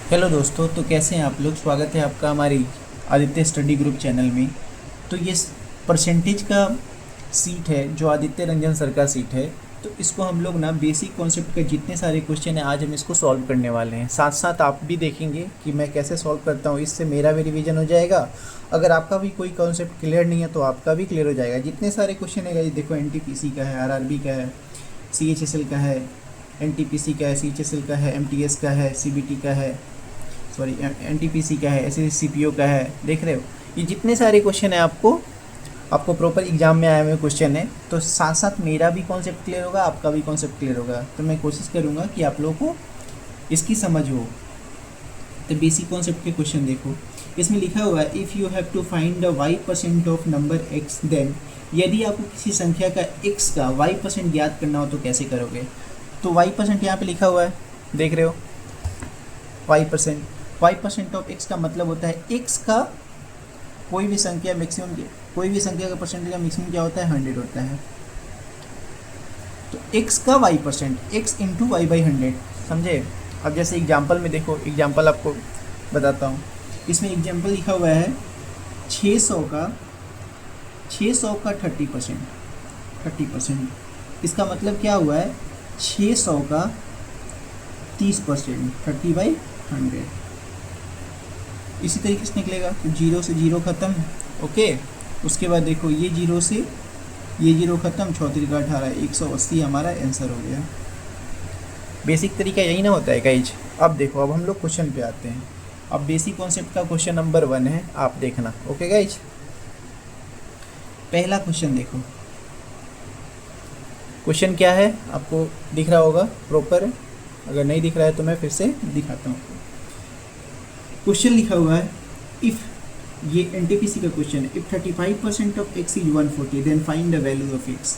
Hello दोस्तों, तो कैसे हैं आप लोग। स्वागत है आपका हमारी आदित्य स्टडी ग्रुप चैनल में। तो ये परसेंटेज का सीट है जो आदित्य रंजन सर का सीट है। तो इसको हम लोग ना बेसिक कॉन्सेप्ट के जितने सारे क्वेश्चन हैं आज हम इसको सॉल्व करने वाले हैं। साथ साथ आप भी देखेंगे कि मैं कैसे सॉल्व करता हूँ, इससे मेरा भी रिवीजन हो जाएगा। अगर आपका भी कोई कॉन्सेप्ट क्लियर नहीं है तो आपका भी क्लियर हो जाएगा। जितने सारे क्वेश्चन है देखो, एनटीपीसी का है, आरआरबी का है, सीएचएसएल का है, एनटीपीसी का है, सीएचएसएल का है, एमटीएस का है, सीबीटी का है, सॉरी एनटीपीसी का है, ऐसे सीपीओ का है। देख रहे हो ये जितने सारे क्वेश्चन है आपको प्रॉपर एग्जाम में आए हुए क्वेश्चन है। तो साथ साथ मेरा भी कॉन्सेप्ट क्लियर होगा, आपका भी कॉन्सेप्ट क्लियर होगा। तो मैं कोशिश करूँगा कि आप लोगों को इसकी समझ हो। तो बेसिक कॉन्सेप्ट के क्वेश्चन देखो, इसमें लिखा हुआ है if you have to find the y% of number x, then यदि आपको किसी संख्या का x का y% ज्ञात करना हो तो कैसे करोगे। तो y% यहाँ पे लिखा हुआ है, देख रहे हो y% ऑफ x का मतलब होता है x का कोई भी संख्या मैक्सिमम, कोई भी संख्या का परसेंटेज का मैक्सिमम क्या होता है, 100 होता है। तो x का y%, x into y by 100, समझे। अब जैसे एग्जाम्पल में देखो, एग्जाम्पल आपको बताता हूँ। इसमें एग्जाम्पल लिखा हुआ है 600 का 30%। इसका मतलब क्या हुआ है, 600 का 30%, 30/100। इसी तरीके से निकलेगा। तो जीरो से जीरो ख़त्म, ओके। उसके बाद देखो ये जीरो से ये जीरो ख़त्म, 34 का 18, 180 हमारा आंसर हो गया। बेसिक तरीका यही ना होता है गाइज। अब देखो, अब हम लोग क्वेश्चन पे आते हैं। अब बेसिक कॉन्सेप्ट का क्वेश्चन नंबर 1 है, आप देखना, ओके गाइज। पहला क्वेश्चन देखो, क्वेश्चन क्या है आपको दिख रहा होगा प्रॉपर। अगर नहीं दिख रहा है तो मैं फिर से दिखाता हूँ। क्वेश्चन लिखा हुआ है इफ़, ये एनटीपीसी का क्वेश्चन है, if 35% of x is 140 then find the value of x।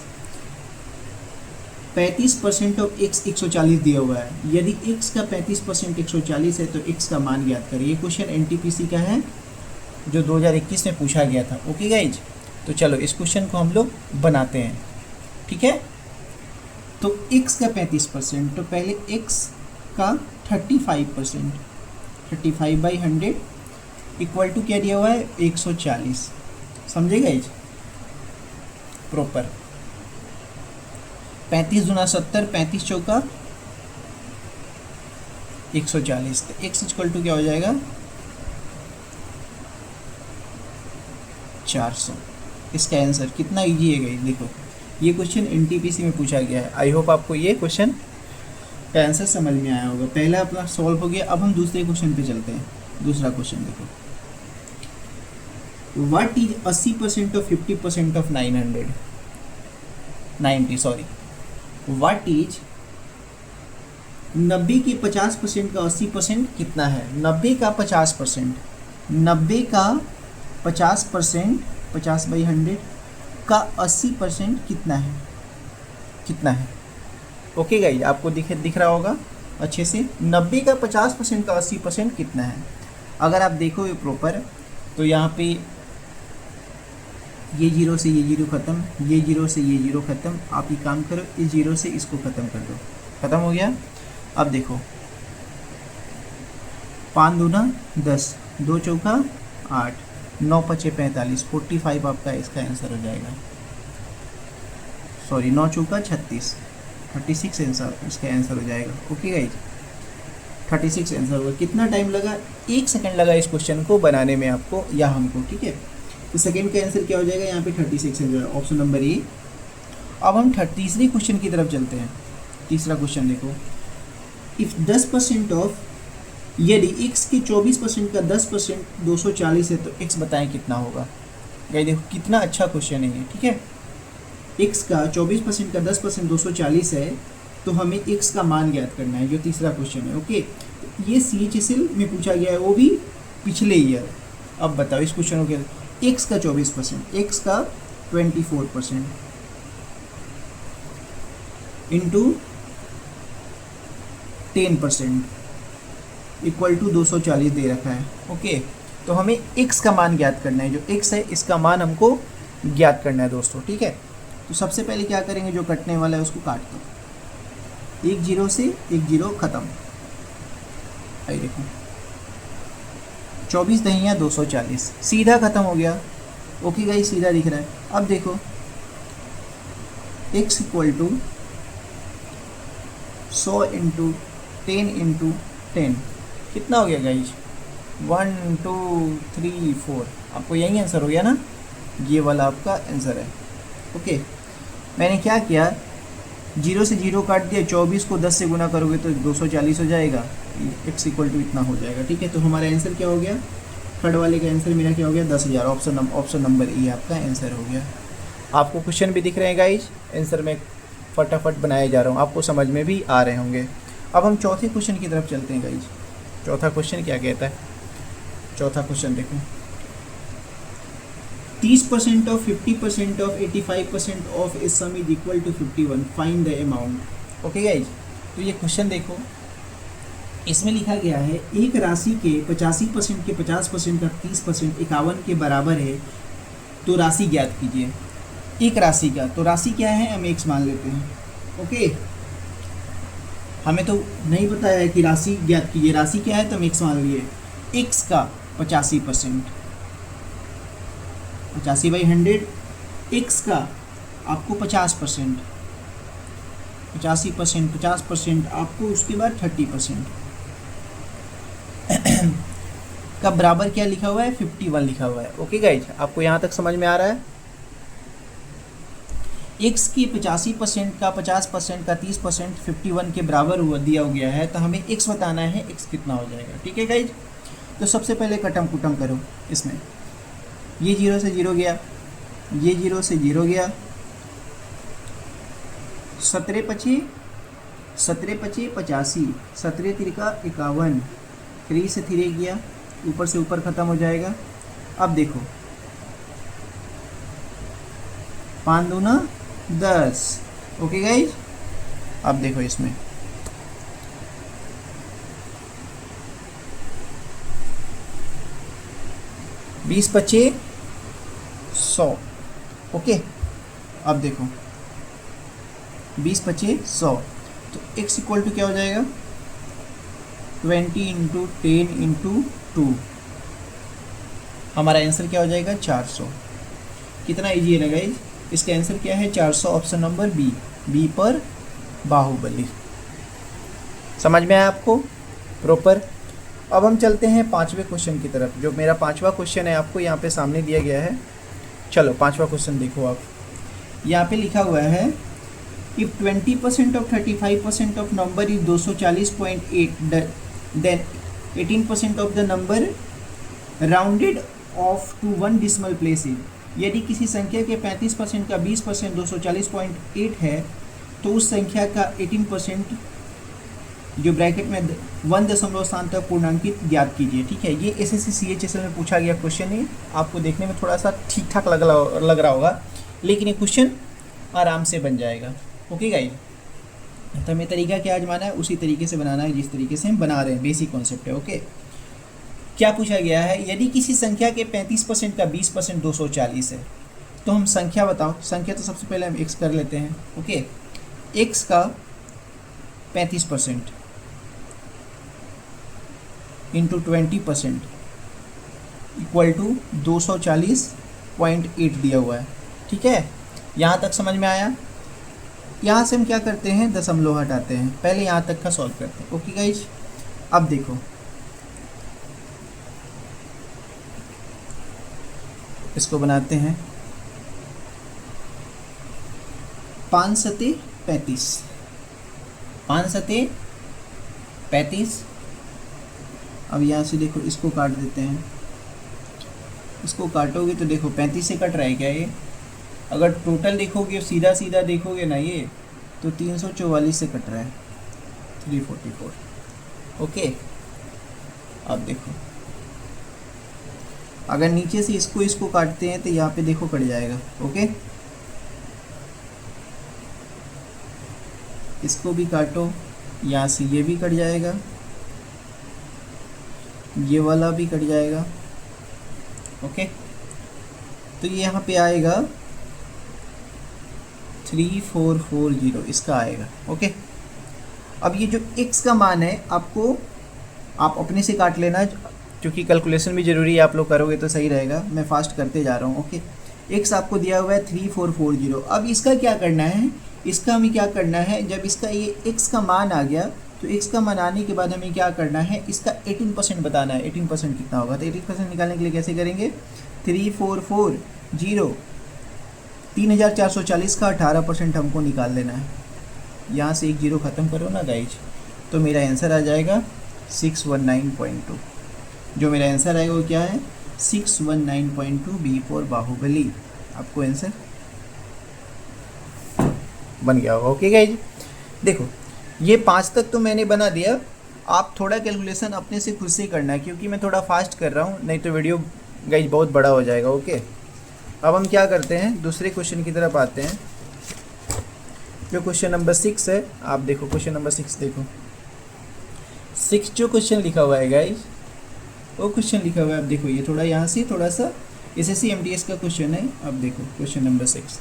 35% of x 140 दिया हुआ है। यदि x का 35% 140 है तो x का मान ज्ञात करें। ये क्वेश्चन एनटीपीसी का है जो 2021 में पूछा गया था, ओके गाइज। तो चलो इस क्वेश्चन को हम लोग बनाते हैं, ठीक है। तो x का 35%, तो पहले x का 35%, 35/100 इक्वल टू क्या दिया हुआ है, 140, समझे गाइज प्रॉपर। 35 दूना 70, 35 चौका 140, तो x इक्वल टू क्या हो जाएगा, 400। इसका आंसर कितना ईजी है गाइज। देखो ये क्वेश्चन एनटीपीसी में पूछा गया है। आई होप आपको ये क्वेश्चन का आंसर समझ में आया होगा। पहला अपना सॉल्व हो गया। अब हम दूसरे क्वेश्चन पे चलते हैं। दूसरा क्वेश्चन देखो, what is 80% of 50% of 90, sorry, what is 90 के 50% का 80% कितना है। 90 का 50%, 90 का 50%, 50/100 का 80% कितना है, कितना है। ओके गाइज, आपको दिख रहा होगा अच्छे से। 90 का 50% का 80% कितना है। अगर आप देखो ये प्रॉपर, तो यहाँ पे ये जीरो से ये जीरो ख़त्म, ये जीरो से ये जीरो ख़त्म। आप ये काम करो, इस जीरो से इसको ख़त्म कर दो, ख़त्म हो गया। अब देखो 5 दूना 10, 2 चौका 8, 9 पचे 45, 45 आपका इसका आंसर हो जाएगा। सॉरी 9 चौका 36, 36 आंसर इसका आंसर हो जाएगा। ओके गाइज, 36 आंसर होगा। कितना टाइम लगा, 1 सेकंड लगा इस क्वेश्चन को बनाने में आपको या हमको, ठीक है। तो सेकंड का आंसर क्या हो जाएगा, यहाँ पे 36 आंसर, ऑप्शन नंबर ए। अब हम तीसरे क्वेश्चन की तरफ चलते हैं। तीसरा क्वेश्चन देखो, इफ़ 10% ऑफ, यदि x के 24% का 10% 240 है तो x बताएं कितना होगा। गाइस देखो कितना अच्छा क्वेश्चन है ये, ठीक है। x का 24% का 10% 240 है, तो हमें x का मान ज्ञात करना है, जो तीसरा क्वेश्चन है, ओके। ये CHSL में पूछा गया है, वो भी पिछले ईयर। अब बताओ इस क्वेश्चन को, x का 24%, x का 24% इंटू 10% इक्वल टू 240 दे रखा है, ओके। तो हमें x का मान ज्ञात करना है, जो x है इसका मान हमको ज्ञात करना है दोस्तों, ठीक है। तो सबसे पहले क्या करेंगे, जो कटने वाला है उसको काट दो। एक जीरो से एक जीरो ख़त्म। आइए देखो 24 दहिया 240, सीधा ख़त्म हो गया। ओके गाइस, सीधा दिख रहा है। अब देखो x equal to 100 into 10 into 10 कितना हो गया गाइस? 1 2 3 4। आपको यही आंसर हो गया ना, ये वाला आपका आंसर है। ओके, मैंने क्या किया, 0 से 0 काट दिया, 24 को 10 से गुना करोगे तो 240 हो जाएगा, x इक्वल टू इतना हो जाएगा। ठीक है, तो हमारा आंसर क्या हो गया? थर्ड वाले का आंसर मेरा क्या हो गया? 10,000। ऑप्शन नंबर ई आपका आंसर हो गया। आपको क्वेश्चन भी दिख रहे हैं गाइज, आंसर में फटाफट बनाए जा रहा हूँ, आपको समझ में भी आ रहे होंगे। अब हम चौथे क्वेश्चन की तरफ चलते हैं गाइज। चौथा क्वेश्चन क्या कहता है? चौथा क्वेश्चन देखो, 30% of 50% of 85% of a sum is equal to 51, find the amount. Okay guys, तो ये क्वेश्चन देखो, इसमें लिखा गया है एक राशि के 85% के 50% का 30% 51 के बराबर है, तो राशि ज्ञात कीजिए। एक राशि का, तो राशि क्या है, हम x मान लेते हैं। ओके, हमें तो नहीं पता है कि राशि ज्ञात कीजिए, राशि क्या है तो हम x मान लिए। x का 85%, 85/100, x का आपको 50%, 85%, 50% आपको, उसके बाद 30% का बराबर क्या लिखा हुआ है? 51 लिखा हुआ है। ओके गाइज, आपको यहाँ तक समझ में आ रहा है? x की 85% का 50% का 30% 51 के बराबर हुआ दिया गया है, तो हमें x बताना है, x कितना हो जाएगा। ठीक है गाइज, तो सबसे पहले कटम कुटम करो। इसमें ये 0 से 0 गया, ये 0 से 0 गया, 17 पची 85, 17 तिरका 51, 3 से 3 गया, ऊपर से ऊपर ख़त्म हो जाएगा। अब देखो 5 दूना 10। ओके गाइज, अब देखो इसमें बीस पच्चे 100। ओके, अब देखो 20 पच्चे 100, तो x इक्वल टू क्या हो जाएगा? 20 इंटू 10 इंटू 2, हमारा आंसर क्या हो जाएगा? 400। कितना ईजी है ना गाइज? इसका आंसर क्या है? 400, ऑप्शन नंबर बी, बी पर बाहुबली। समझ में आया आपको प्रॉपर? अब हम चलते हैं पांचवें क्वेश्चन की तरफ, जो मेरा पांचवा क्वेश्चन है, आपको यहाँ पे सामने दिया गया है। चलो पांचवा क्वेश्चन देखो आप, यहाँ पे लिखा हुआ है if 20% of 35% of number is 240.8, then 18% of the number rounded off to 1 decimal place is. यदि किसी संख्या के 35% का 20% 240.8 है, तो उस संख्या का 18% जो ब्रैकेट में 1 दशमलव स्थान तक पूर्णांकित ज्ञात कीजिए। ठीक है, ये SSC CHSL में पूछा गया क्वेश्चन है। आपको देखने में थोड़ा सा ठीक ठाक लग रहा होगा, लेकिन ये क्वेश्चन आराम से बन जाएगा। ओके गाइस, तो हमें तरीका क्या आजमाना है? उसी तरीके से बनाना है जिस तरीके से हम बना रहे हैं, बेसिक कॉन्सेप्ट है। ओके, क्या पूछा गया है? यदि किसी संख्या के 35% का 20% 240 है, तो हम संख्या बताओ। संख्या तो सबसे पहले हम x कर लेते हैं। ओके, x का 35% इंटू 20% इक्वल टू 240.8 दिया हुआ है। ठीक है, यहाँ तक समझ में आया? यहाँ से हम क्या करते हैं? दशमलव हटाते हैं, पहले यहाँ तक का सॉल्व करते हैं। ओके गाइज, अब देखो इसको बनाते हैं 5 सते 35, 5 सते 35। अब यहाँ से देखो इसको काट देते हैं, इसको काटोगे तो देखो 35 से कट रहा है क्या ये? अगर टोटल देखोगे, सीधा सीधा देखोगे ना ये, तो 344 से कट रहा है, 344। ओके, अब देखो अगर नीचे से इसको काटते हैं तो यहाँ पे देखो कट जाएगा। ओके, इसको भी काटो, यहाँ से ये भी कट जाएगा, ये वाला भी कट जाएगा। ओके, तो ये यहाँ पे आएगा 3440, इसका आएगा। ओके, अब ये जो x का मान है, आपको आप अपने से काट लेना, क्योंकि कैलकुलेशन भी ज़रूरी है, आप लोग करोगे तो सही रहेगा, मैं फास्ट करते जा रहा हूँ। ओके, एक्स आपको दिया हुआ है 3440। अब इसका क्या करना है, इसका हमें क्या करना है, जब इसका ये एक्स का मान आ गया तो एक्स का मान आने के बाद हमें क्या करना है, इसका 18% बताना है। 18% कितना होगा, तो 18% निकालने के लिए कैसे करेंगे, 3440 3440 का 18% हमको निकाल लेना है। यहाँ से एक जीरो ख़त्म करो ना गाइज, तो मेरा आंसर आ जाएगा 619.2। जो मेरा आंसर आएगा वो क्या है, 619.2 बी फॉर बाहुबली। आपको आंसर बन गया होगा। ओके गाइज, देखो ये 5 तक तो मैंने बना दिया, आप थोड़ा कैलकुलेशन अपने से खुद से करना है, क्योंकि मैं थोड़ा फास्ट कर रहा हूँ, नहीं तो वीडियो गाइज बहुत बड़ा हो जाएगा। ओके, अब हम क्या करते हैं, दूसरे क्वेश्चन की तरफ आते हैं, जो क्वेश्चन नंबर 6 है। आप देखो क्वेश्चन नंबर 6 देखो, 6 जो क्वेश्चन लिखा हुआ है गाइज, वो क्वेश्चन लिखा हुआ है, आप देखो ये थोड़ा यहाँ से थोड़ा सा SSC MTS का क्वेश्चन है। अब देखो question number 6,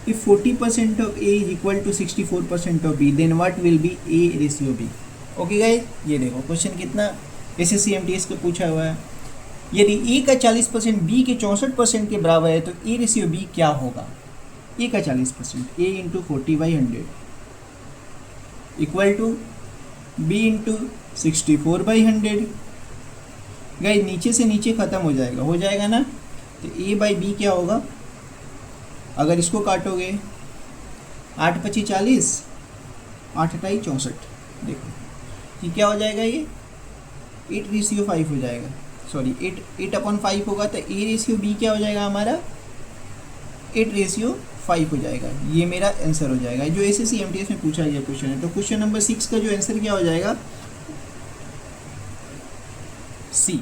if 40% of A is equal to 64% of B, then what will be A ratio B? Okay guys, ये देखो क्वेश्चन कितना SSC MTS का पूछा हुआ है। यदि A का 40% B के 64% के बराबर है तो A रेशियो B क्या होगा। A का 40% A into 40/100 equal to B into 64/100। Guys नीचे से नीचे ख़त्म हो जाएगा ना, तो A/B क्या होगा, अगर इसको काटोगे 8 × 25 = 40, 8 × 8 = 64। देखो ये क्या हो जाएगा, ये 8:5 हो जाएगा, सॉरी 8/5 होगा, तो A रेशियो B क्या हो जाएगा हमारा, 8:5 हो जाएगा। ये मेरा आंसर हो जाएगा, जो SSC MTS में पूछा गया क्वेश्चन है। तो क्वेश्चन नंबर 6 का जो आंसर क्या हो जाएगा, C।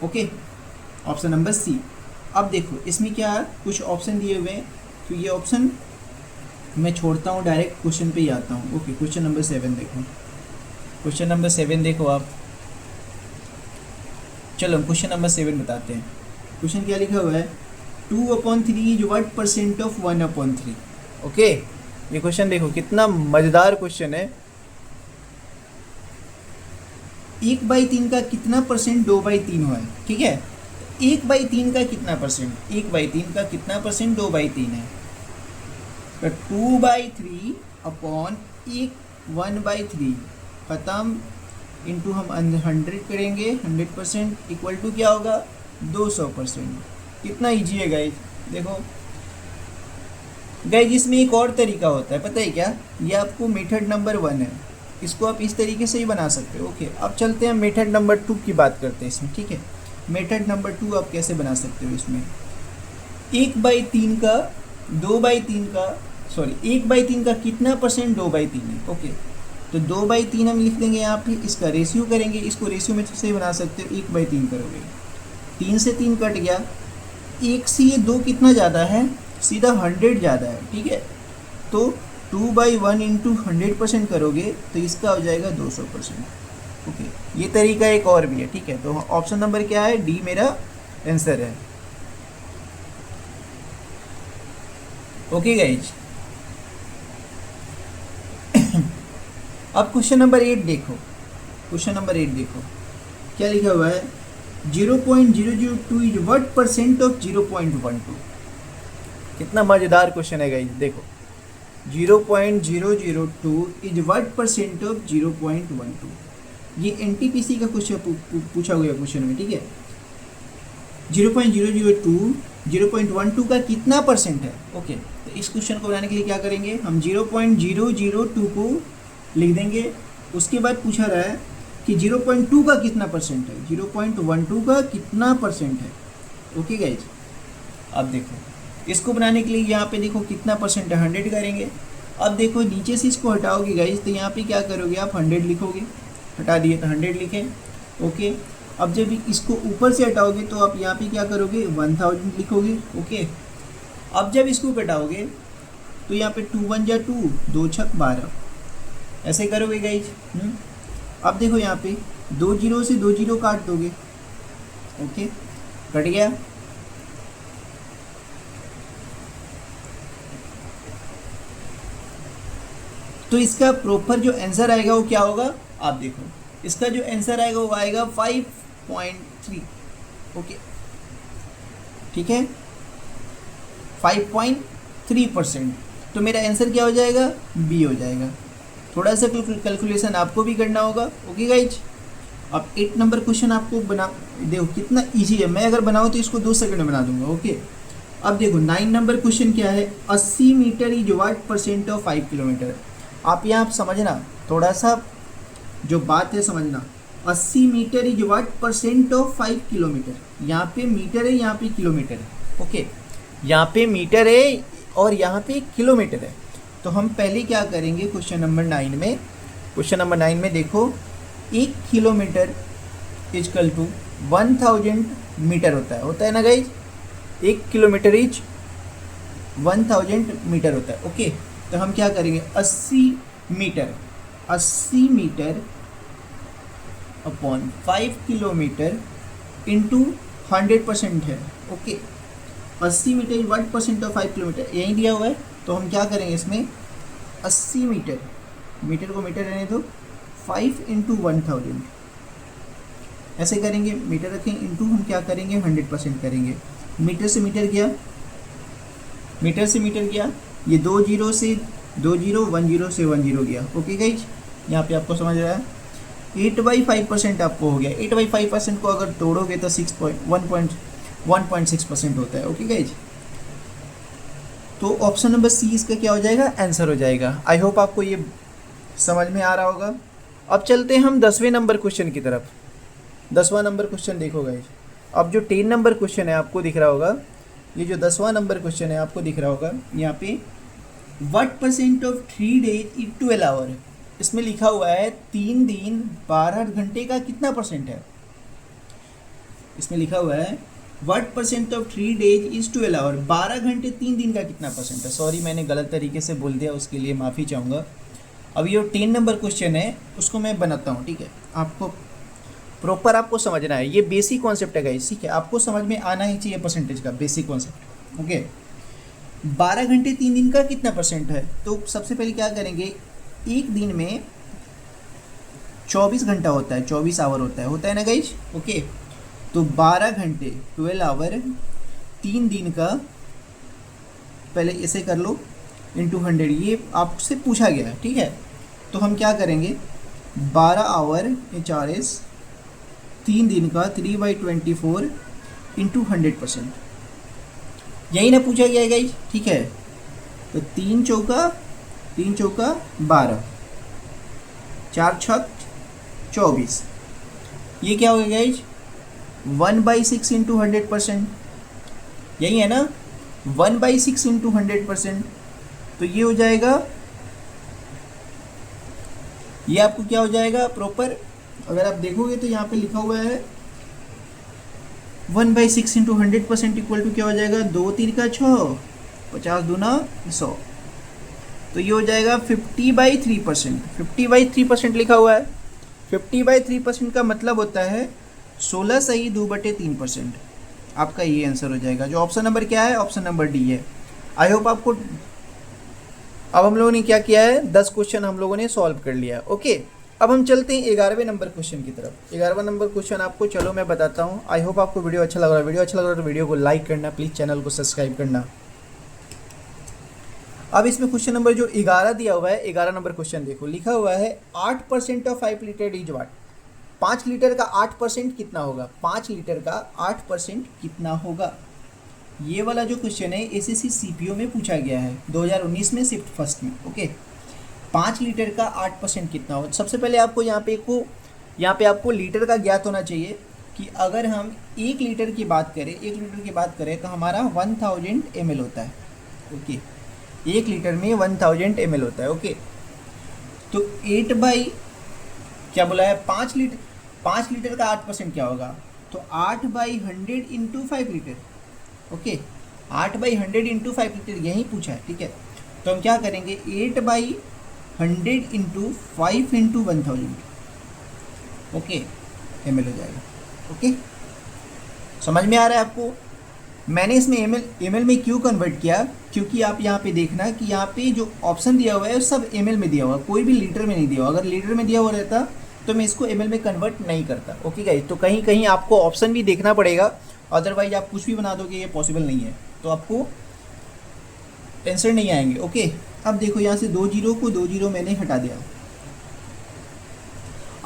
Okay, option number C। अब देखो इसमें क्या कुछ ऑप्शन दिए हुए हैं, तो ये ऑप्शन मैं छोड़ता हूँ, डायरेक्ट क्वेश्चन पे ही आता हूँ। ओके, क्वेश्चन नंबर 7 देखो, क्वेश्चन नंबर 7 देखो आप। चलो क्वेश्चन नंबर 7 बताते हैं। क्वेश्चन क्या लिखा हुआ है, 2/3 is what percent of 1/3। Okay, ये क्वेश्चन देखो कितना मज़ेदार क्वेश्चन है। 1/3 का कितना परसेंट 2/3 हुआ है, ठीक है। 1/3 का कितना परसेंट, 1/3 का कितना परसेंट 2/3 है, तो 2/3 अपॉन 1/3 ख़त्म इंटू हम 100 करेंगे, 100% इक्वल टू क्या होगा, 200%। कितना ईजी है गाइज। देखो गाइज इसमें एक और तरीका होता है, पता है क्या, ये आपको मेथड नंबर 1 है, इसको आप इस तरीके से ही बना सकते हो। ओके, अब चलते हैं मेथड नंबर 2 की बात करते हैं इसमें, ठीक है। मेथड नंबर 2 आप कैसे बना सकते हो, इसमें 1/3 का 2/3 का, सॉरी 1/3 का कितना परसेंट 2/3 है। ओके, तो 2/3 हम लिख देंगे यहाँ पे, इसका रेशियो करेंगे, इसको रेशियो में से बना सकते हो, 1/3 करोगे, 3 से 3 कट गया, 1 से ये 2 कितना ज़्यादा है, सीधा 100 ज़्यादा है, ठीक है। तो 2/1 इंटू 100% करोगे तो इसका हो जाएगा 200%। ओके, ये तरीका एक और भी है, ठीक है। तो ऑप्शन नंबर क्या है, डी मेरा आंसर है। ओके गाइज, अब क्वेश्चन नंबर 8 देखो, क्वेश्चन नंबर 8 देखो क्या लिखा हुआ है, 0.002 इज व्हाट परसेंट ऑफ 0.12। कितना मज़ेदार क्वेश्चन है गाइज। देखो 0.002 इज व्हाट परसेंट ऑफ 0.12, ये NTPC का क्वेश्चन पूछा हुआ क्वेश्चन में, ठीक है। 0.002 0.12 का कितना परसेंट है। ओके, तो इस क्वेश्चन को बनाने के लिए क्या करेंगे, हम 0.002 को लिख देंगे, उसके बाद पूछा रहा है कि 0.2 का कितना परसेंट है, 0.12 का कितना परसेंट है। ओके गाइज, अब देखो इसको बनाने के लिए यहाँ पे देखो कितना परसेंट है, 100 करेंगे। अब देखो नीचे से इसको हटाओगे गाइज, तो यहाँ पे क्या करोगे आप, 100 लिखोगे, हटा दिए तो 100 लिखे। ओके, अब जब इसको ऊपर से हटाओगे तो आप यहाँ पे क्या करोगे, 1000 लिखोगे। ओके, अब जब इसको घटाओगे तो यहाँ पे 2 × 1 = 2, 2 × 6 = 12, ऐसे करोगे गाइज। अब देखो यहाँ पे 2 0 से 2 0 काट दोगे। ओके, कट गया। तो इसका प्रॉपर जो आंसर आएगा वो क्या होगा, आप देखो इसका जो आंसर आएगा वो आएगा 5.3। ओके, ठीक है, 5.3%। तो मेरा आंसर क्या हो जाएगा, बी हो जाएगा। थोड़ा सा कैलकुलेशन आपको भी करना होगा। ओके गाइज, अब 8 नंबर क्वेश्चन आपको बना, देखो कितना इजी है। मैं अगर बनाऊँ तो इसको 2 सेकंड में बना दूंगा। ओके, अब देखो 9 नंबर क्वेश्चन क्या है, 80 metre is what percent of 5 kilometre. आप यहाँ समझना, थोड़ा सा जो बात है समझना। 80 metre is what percent of 5 kilometre. यहाँ पे मीटर है, यहाँ पे किलोमीटर है। ओके, यहाँ पे मीटर है और यहाँ पे किलोमीटर है। तो हम पहले क्या करेंगे, क्वेश्चन नंबर 9 में देखो, 1 किलोमीटर इजकल टू 1000 मीटर होता है ना गाइज। 1 किलोमीटर इज 1000 मीटर होता है। ओके, तो हम क्या करेंगे, 80 मीटर अपॉन 5 किलोमीटर इंटू 100% है। Okay, 80 metre is what percent of 5 kilometre, यही दिया हुआ है। तो हम क्या करेंगे इसमें, 80 मीटर को मीटर रहने दो, 5 इंटू 1000 ऐसे करेंगे, मीटर रखें, इंटू हम क्या करेंगे 100% करेंगे। मीटर से मीटर गया, ये 2 जीरो से 2 जीरो, 1 जीरो से 1 जीरो गया। ओके गाइज, यहाँ पे आपको समझ रहा है। 8/5% आपको हो गया। 8/5% को अगर तोड़ोगे तो 1.6% होता है। ओके गाइज, तो ऑप्शन नंबर सी इसका क्या हो जाएगा, आंसर हो जाएगा। आई होप आपको ये समझ में आ रहा होगा। अब चलते हैं हम 10वें नंबर क्वेश्चन की तरफ। 10वां नंबर क्वेश्चन देखो गाइज। अब जो 10 नंबर क्वेश्चन है आपको दिख रहा होगा, ये जो 10वां नंबर क्वेश्चन है आपको दिख रहा होगा यहाँ पे, what percent of 3 days is 12 hour. इसमें लिखा हुआ है 3 दिन 12 घंटे का कितना परसेंट है। इसमें लिखा हुआ है what percent of 3 days is 12 hour, 12 घंटे 3 दिन का कितना परसेंट है। सॉरी मैंने गलत तरीके से बोल दिया, उसके लिए माफ़ी चाहूँगा। अब ये 10 नंबर क्वेश्चन है उसको मैं बनाता हूँ, ठीक है। आपको प्रॉपर आपको समझना है, ये बेसिक कॉन्सेप्ट है गाइस, ठीक है। आपको समझ में आना ही चाहिए परसेंटेज का बेसिक कॉन्सेप्ट। ओके, 12 घंटे 3 दिन का कितना परसेंट है। तो सबसे पहले क्या करेंगे, एक दिन में 24 घंटा होता है, 24 आवर होता है ना गाइज। ओके, तो 12 घंटे 12 आवर 3 दिन का, पहले ऐसे कर लो, इंटू 100, ये आपसे पूछा गया है, ठीक है। तो हम क्या करेंगे, 12 आवर HRS 3 दिन का 3/24 इंटू 100%, यही ना पूछा गया है गाइज, ठीक है। तो 3 चौका 12, 4 छक 24, ये क्या हो गया गाइज, 1/6 इंटू 100%, यही है ना, 1/6 इंटू 100%। तो ये हो जाएगा, ये आपको क्या हो जाएगा प्रॉपर, अगर आप देखोगे तो यहाँ पे लिखा हुआ है 1/6 इंटू 100% इक्वल टू क्या हो जाएगा, 2 3 का 6, 50 दूना 100। तो ये हो जाएगा 50/3%। 50/3% लिखा हुआ है। 50/3% का मतलब होता है 16 सही 2/3%। आपका ये आंसर हो जाएगा। जो ऑप्शन नंबर क्या है, ऑप्शन नंबर डी है। आई होप आपको, अब हम लोगों ने क्या किया है, 10 क्वेश्चन हम लोगों ने सॉल्व कर लिया। ओके, अब हम चलते हैं 11वें नंबर क्वेश्चन की तरफ। 11वां नंबर क्वेश्चन आपको, चलो मैं बताता हूँ। आई होप आपको वीडियो अच्छा लग रहा है। वीडियो अच्छा लग रहा है तो वीडियो को लाइक करना, प्लीज़ चैनल को सब्सक्राइब करना। अब इसमें क्वेश्चन नंबर जो 11 दिया हुआ है, 11 नंबर क्वेश्चन देखो, लिखा हुआ है 8% of 5 litre is what. 5 litre का 8% कितना होगा, 5 लीटर का 8% कितना होगा। ये वाला जो क्वेश्चन है एसएससी सीपीओ में पूछा गया है 2019 में, शिफ्ट फर्स्ट में। ओके, 5 लीटर का 8% कितना हो। सबसे पहले आपको यहाँ पे आपको लीटर का ज्ञात होना चाहिए कि अगर हम 1 लीटर की बात करें तो हमारा 1000 ml होता है। ओके, 1 लीटर में 1000 ml होता है। ओके, तो 5 लीटर का 8% क्या होगा, तो 8/100 into 5 litre. Okay, 8/100 into 5 litre यही पूछा है, ठीक है। तो हम क्या करेंगे, 8/100 इंटू 5 इंटू 1000, ओके, ml हो जाएगा। ओके, समझ में आ रहा है आपको। मैंने इसमें ml में क्यों कन्वर्ट किया, क्योंकि आप यहाँ पे देखना कि यहाँ पे जो ऑप्शन दिया हुआ है सब ml में दिया हुआ है, कोई भी लीटर में नहीं दिया हुआ। अगर लीटर में दिया हुआ रहता तो मैं इसको एमएल में कन्वर्ट नहीं करता। ओके गाइज, तो कहीं कहीं आपको ऑप्शन भी देखना पड़ेगा, अदरवाइज आप कुछ भी बना दोगे ये पॉसिबल नहीं है, तो आपको आंसर नहीं आएंगे। ओके, अब देखो यहाँ से 2 जीरो को 2 जीरो मैंने हटा दिया,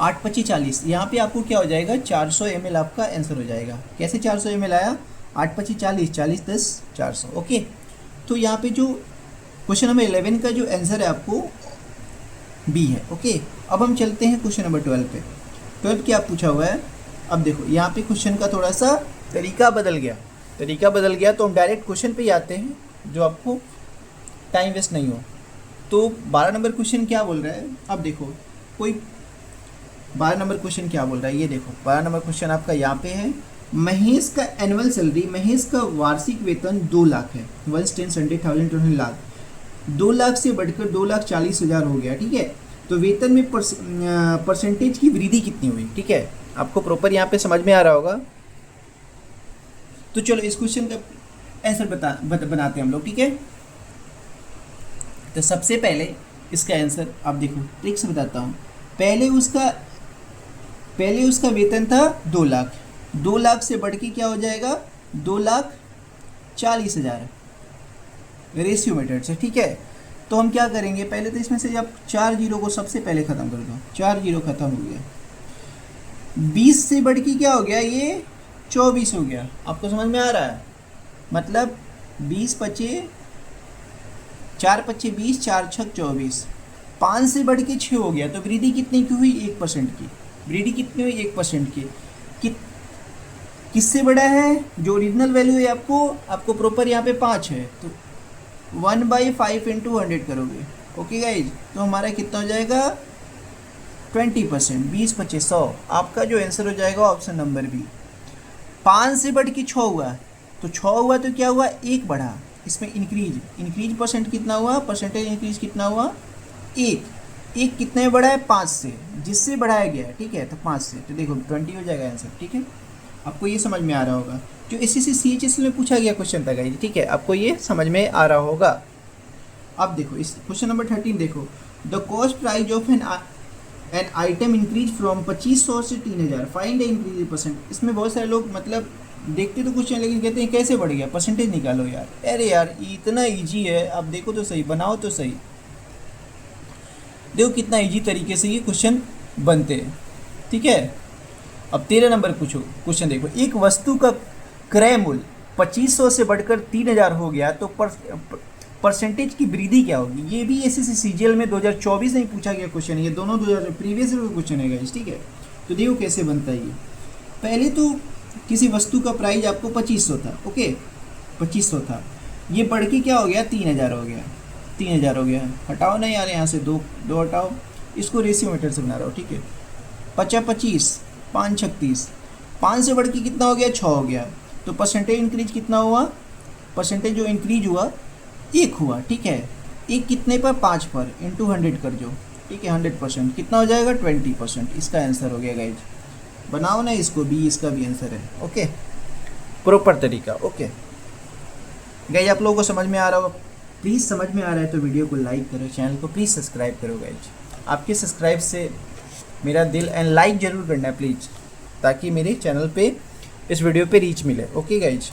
8 25 40, यहाँ पे आपको क्या हो जाएगा 400 ml आपका आंसर हो जाएगा। कैसे 400 ml आया, 8 25 40, 40 10 400। ओके, तो यहाँ पे जो क्वेश्चन नंबर 11 का जो आंसर है आपको बी है। ओके, अब हम चलते हैं क्वेश्चन नंबर 12 पे। 12 क्या पूछा हुआ है, अब देखो यहाँ पे क्वेश्चन का थोड़ा सा तरीका बदल गया, तो हम डायरेक्ट क्वेश्चन पे ही आते हैं जो आपको टाइम वेस्ट नहीं हो। तो 12 नंबर क्वेश्चन क्या बोल रहा है, अब देखो कोई 12 नंबर क्वेश्चन क्या बोल रहा है, ये देखो 12 नंबर क्वेश्चन आपका यहाँ पे है। महेश का एनुअल सैलरी, महेश का वार्षिक वेतन 2 लाख है, 1,10,100,000 लाख, 2 लाख से बढ़कर 2,40,000 हो गया। ठीक है, तो वेतन में परसेंटेज की वृद्धि कितनी हुई। ठीक है, आपको प्रॉपर यहाँ पे समझ में आ रहा होगा। तो चलो इस क्वेश्चन का आंसर बनाते हैं हम लोग। ठीक है, तो सबसे पहले इसका आंसर आप देखो, ट्रिक से बताता हूँ। पहले उसका वेतन था 2 लाख, 2 लाख से बढ़ के क्या हो जाएगा 2,40,000 रेशियो मेथड से। ठीक है, तो हम क्या करेंगे, पहले तो इसमें से जब 4 जीरो को सबसे पहले ख़त्म कर दो, 4 जीरो ख़त्म हो गया, 20 से बढ़ के क्या हो गया, ये 24 हो गया। आपको समझ में आ रहा है, मतलब 20 25 4 25 20, 4 6 24, 5 से बढ़ के 6 हो गया, तो वृद्धि कितनी की हुई 1% की, वृद्धि कितनी हुई 1% की। किससे बड़ा है, जो ओरिजिनल वैल्यू है आपको प्रॉपर यहाँ पे 5 है, तो 1/5 इंटू 100 करोगे। ओके गाइज, तो हमारा कितना हो जाएगा 20%, 20 25 100। आपका जो आंसर हो जाएगा ऑप्शन नंबर बी। 5 से बढ़ के 6 हुआ, तो 6 हुआ तो क्या हुआ 1 बढ़ा, इसमें इंक्रीज परसेंट कितना हुआ, परसेंटेज इंक्रीज कितना हुआ 1 कितने बढ़ा है 5 से, जिससे बढ़ाया गया है। ठीक है, तो 5 से, तो देखो 20 हो जाएगा आंसर। ठीक है, आपको ये समझ में आ रहा होगा, जो SSC CHS में पूछा गया क्वेश्चन था गाइस। ठीक है, आपको ये समझ में आ रहा होगा। अब देखो इस क्वेश्चन नंबर 13 देखो, the cost price of an item increase from 2500 से 3000, फाइंड द इंक्रीज परसेंट। इसमें बहुत सारे लोग मतलब देखते तो कुछ हैं लेकिन कहते हैं कैसे बढ़ गया, परसेंटेज निकालो यार। अरे यार इतना ईजी है, अब देखो तो सही, बनाओ तो सही, देखो कितना ईजी तरीके से ये क्वेश्चन बनते हैं। ठीक है, अब 13 नंबर क्वेश्चन देखो, एक वस्तु का क्रय मूल्य 2500 से बढ़कर 3000 हो गया, तो परसेंटेज की वृद्धि क्या होगी। ये भी SSC CGL में 2024 में पूछा गया क्वेश्चन है, ये दोनों 2000 प्रीवियस क्वेश्चन है गाइस। ठीक है, तो देखो कैसे बनता है ये। पहले तो किसी वस्तु का प्राइस आपको 2500 था, ओके 2500 था, ये बढ़ के क्या हो गया 3000 हो गया, 3000 हो गया। हटाओ ना यार यहाँ से दो हटाओ, इसको रेशियो मीटर से बना रहा हूँ। ठीक है, 50 25 5 36, 5 से बढ़ के कितना हो गया 6 हो गया, तो परसेंटेज इंक्रीज कितना हुआ, परसेंटेज जो इंक्रीज हुआ 1 हुआ। ठीक है, 1 कितने पर 5 पर इंटू 100 कर जो। ठीक है, 100% कितना हो जाएगा 20%। इसका आंसर हो गया गाइज, बनाओ ना इसको भी, इसका भी आंसर है। ओके, प्रॉपर तरीका। ओके गाइज, आप लोगों को समझ में आ रहा होगा, प्लीज़ समझ में आ रहा है तो वीडियो को लाइक करो, चैनल को प्लीज़ सब्सक्राइब करो गाइज। आपके सब्सक्राइब से मेरा दिल, एंड लाइक ज़रूर करना है प्लीज़, ताकि मेरे चैनल पे इस वीडियो पे रीच मिले। ओके गाइज,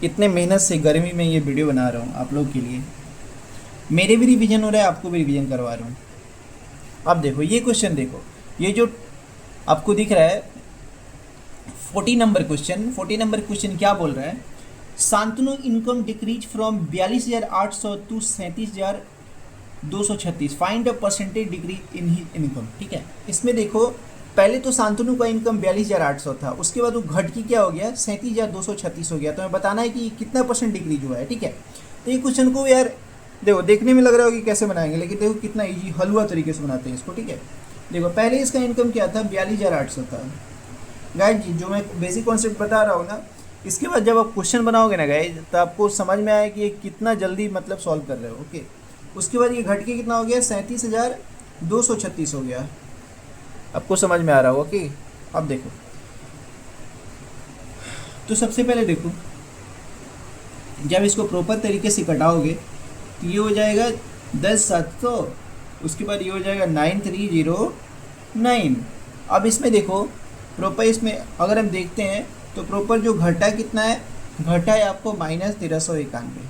इतने मेहनत से गर्मी में ये वीडियो बना रहा हूँ आप लोग के लिए, मेरे भी रिवीजन हो रहा है, आपको भी रिवीजन करवा रहा हूँ। अब देखो ये क्वेश्चन देखो, ये जो आपको दिख रहा है 40 नंबर क्वेश्चन क्या बोल रहा है, Shantanu income decreases from 42,800 to 37,236, find a percentage decrease in he income. ठीक है, इसमें देखो पहले तो शांतनु का इनकम 42,800 था, उसके बाद वो घट के क्या हो गया 37,236 हो गया, तो हमें बताना है कि कितना परसेंट डिक्रीज हुआ है। ठीक है, तो ये क्वेश्चन को यार देखो देखने में लग रहा होगा कि कैसे बनाएंगे, लेकिन देखो कितना ईजी हलवा तरीके से बनाते हैं इसको। ठीक है, देखो पहले इसका इनकम क्या था 42,800 था गाइज, जो मैं बेसिक कॉन्सेप्ट बता रहा हूँ ना, इसके बाद जब आप क्वेश्चन बनाओगे ना गाइज, तो आपको समझ में आया कि ये कितना जल्दी मतलब सॉल्व कर रहे हो। ओके, उसके बाद ये घट के कितना हो गया 37,236 हो गया, आपको समझ में आ रहा होगा कि। अब देखो, तो सबसे पहले देखो जब इसको प्रॉपर तरीके से कटाओगे तो ये हो जाएगा 10,700, उसके बाद ये हो जाएगा 930 9। अब इसमें देखो प्रॉपर, इसमें अगर हम देखते हैं तो प्रॉपर जो घटा कितना है, घटा है आपको -1391।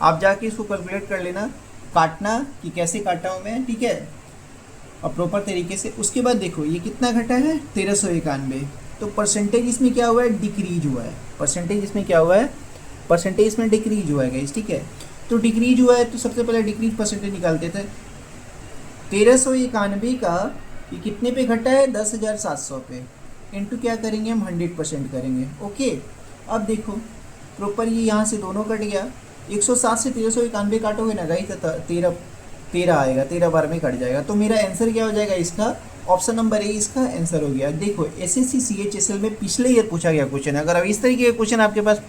आप जाके इसको कैलकुलेट कर लेना, काटना कि कैसे काटा हूँ मैं, ठीक है, और प्रॉपर तरीके से। उसके बाद देखो ये कितना घटा है 1391, तो परसेंटेज इसमें क्या हुआ है, डिक्रीज हुआ है। परसेंटेज इसमें क्या हुआ है, परसेंटेज इसमें डिक्रीज हुआ है गाइस, ठीक है। तो डिक्रीज हुआ है तो सबसे पहले डिक्रीज परसेंटेज निकालते थे। 1391 का ये कितने पे घटा है, 10,700 पे, इंटू क्या करेंगे हम, 100% करेंगे। ओके, अब देखो प्रॉपर ये यहाँ से दोनों कट गया, 107 से 1391 काटोगे ना गाइस तो 13 आएगा, 13 बार में कट जाएगा। तो मेरा आंसर क्या हो जाएगा इसका, ऑप्शन नंबर ए इसका आंसर हो गया। देखो एसएससी सीएचएसएल में पिछले ईयर पूछा गया क्वेश्चन है। अगर अब इस तरीके के क्वेश्चन आपके पास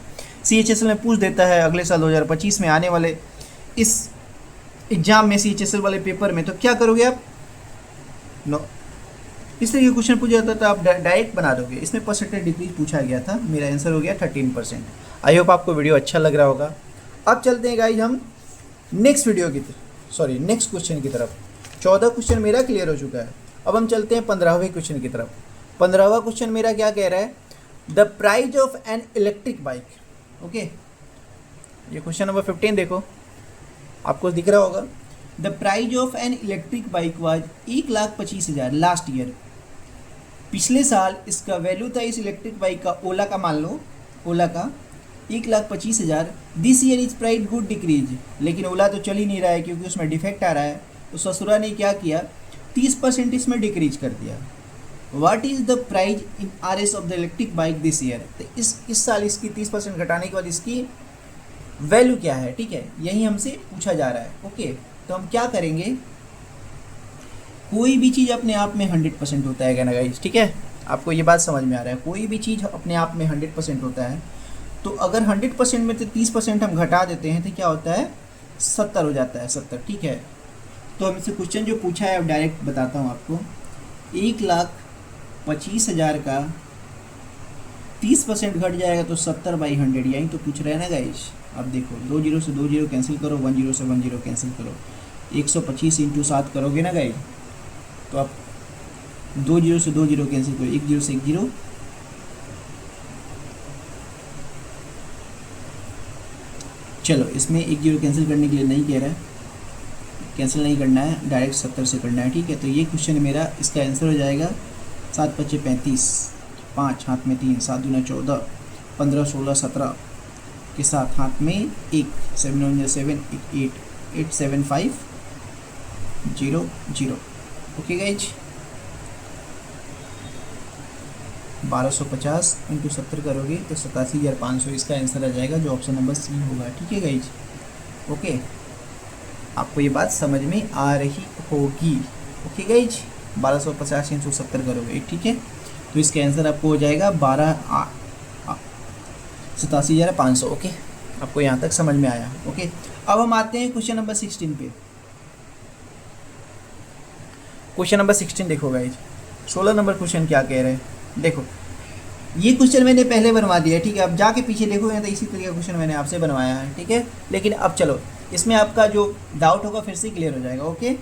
सीएचएसएल में पूछ देता है अगले साल 2025 में आने वाले इस एग्जाम में, सीएचएसएल वाले पेपर में, तो क्या करोगे आप, नो, इस तरीके क्वेश्चन पूछा जाता तो आप डायरेक्ट बना दोगे। इसमें परसेंटेज डिक्रीज पूछा गया था, मेरा आंसर हो गया 13%। आई होप आपको वीडियो अच्छा लग रहा होगा। अब चलते हैं गाइज हम नेक्स्ट वीडियो की तरफ, नेक्स्ट क्वेश्चन की तरफ। 14 क्वेश्चन मेरा क्लियर हो चुका है। अब हम चलते हैं 15वें क्वेश्चन की तरफ। 15वां क्वेश्चन मेरा क्या कह रहा है, the price of an electric bike. Okay, ये क्वेश्चन नंबर 15 देखो, आपको दिख रहा होगा। The price of an electric bike was 1,25,000 last year. पिछले साल इसका वैल्यू था इस इलेक्ट्रिक बाइक का, ओला का मान लो, ओला का 1,25,000। This year is price good decrease, लेकिन ओला तो चल ही नहीं रहा है क्योंकि उसमें डिफेक्ट आ रहा है। तो ससुरा ने क्या किया, 30% इसमें डिक्रीज कर दिया। What is the price in RS of the electric bike this year. तो इस साल इसकी 30% घटाने के बाद इसकी वैल्यू क्या है, ठीक है, यही हमसे पूछा जा रहा है। ओके, तो हम क्या करेंगे, कोई भी चीज़ अपने आप में 100% होता है क्या ना गाइस, ठीक है, आपको ये बात समझ में आ रहा है। कोई भी चीज़ अपने आप में 100% होता है, तो अगर 100% में से 30% हम घटा देते हैं तो क्या होता है, 70 हो जाता है, 70, ठीक है। तो हम इससे क्वेश्चन जो पूछा है अब डायरेक्ट बताता हूँ आपको। 1,25,000 का 30% घट जाएगा तो 70/100, यही तो पूछ रहे हैं ना गाइस। अब देखो 2 0 से 2 0 कैंसिल करो, 1 0 से 1 0 कैंसिल करो, 125 × 7 करोगे ना गाइस, तो आप 2 0 से 2 0 कैंसिल करो, 1 0 से 1 0, चलो इसमें 1 0 कैंसिल करने के लिए नहीं कह रहा है, कैंसिल नहीं करना है, डायरेक्ट 70 से करना है, ठीक है। तो ये क्वेश्चन मेरा, इसका आंसर हो जाएगा 7 × 5 = 35, 5 हाथ में 3, 7 × 2 = 14, 15 16 17 के साथ हाथ में 1, 7 × 9 = 7, 8 8 7 5 0 0। ओके गाइज, 1250 × 70 करोगे तो 87,500 इसका आंसर आ जाएगा, जो ऑप्शन नंबर सी होगा, ठीक है गाइज। ओके, आपको ये बात समझ में आ रही होगी। ओके गाइज, 1250 × 70 करोगे, ठीक है, तो इसका आंसर आपको हो जाएगा 87,500। ओके, आपको यहाँ तक समझ में आया। ओके, अब हम आते हैं क्वेश्चन नंबर 16 पे। क्वेश्चन नंबर 16 देखो गाइज, 16 नंबर क्वेश्चन क्या कह रहे हैं, देखो ये क्वेश्चन मैंने पहले बनवा दिया है, ठीक है। अब जाके पीछे देखोगे तो इसी तरह का क्वेश्चन मैंने आपसे बनवाया है, ठीक है। लेकिन अब चलो इसमें आपका जो डाउट होगा फिर से क्लियर हो जाएगा। ओके,